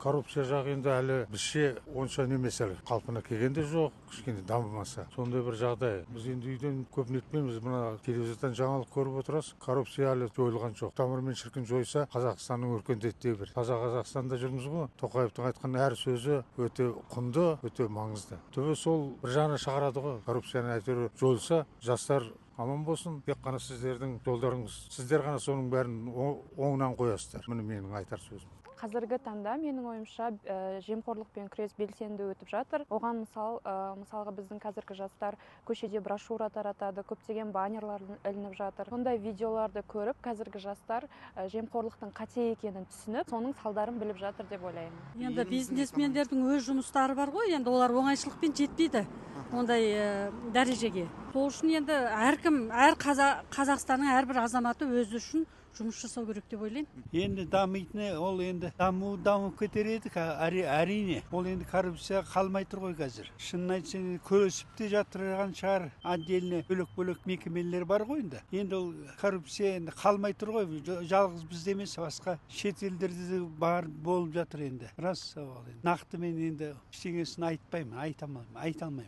Коррупция жағы енді әлі бізше онша немес әлі қалпына келген де жоқ, кішкене дамымаса. Сондай бір жағдай. Біз енді үйден көп нетпейміз, мына телевизордан жаңалық көріп отырасыз. Коррупция әлі жойылған жоқ. Тамырмен шіркін жойса, Қазақстанның өркендетті бір. Таза Қазақстанда жүрміз ғой. Тоқаевтың айтқан әр сөзі өте құнды, өте маңызды. Түбі сол бір жағына шығарады ғой. Коррупцияны әйтеуір жойылса, жастар аман болсын. Тек қана сіздердің жолдарыңыз, сіздер ғана соның бәрін оңынан қоясыздар. Міне менің айтар сөзім. Қазіргі таңда менің ойымша жемқорлықпен күрес белсенді өтіп жатыр. Оған мысалға біздің қазіргі жастар көшеде брошюра таратады, көптеген баннерлар ілініп жатыр. Сондай видеоларды көріп, қазіргі жастар жемқорлықтың қате екенін түсініп, соның салдарын біліп жатыр деп ойлаймын. Енді бизнесмендердің өз жұмыстары бар ғой, енді олар оңайшылықпен жетпейді ондай дәрежеге. Сол үшін енді әркім, әр Қазақстанның әрбір азаматы өзі үшін жұмыс жасау керек деп ойлаймын. Енді дамитыны ол енді дамып кетер едік, әрине. Ол енді коррупция қалмай тұр ғой қазір. Шынын айтсаң, күресіп те жатырған шығар. Отдельно бөлек мекемелер бар ғой енді. Енді ол коррупция енді қалмай тұр ғой. Жалғыз бізде емес, басқа шет елдерде де бар болып жатыр енді. Рас, нақты мен енді ештеңесін айтпаймын, айта алмаймын.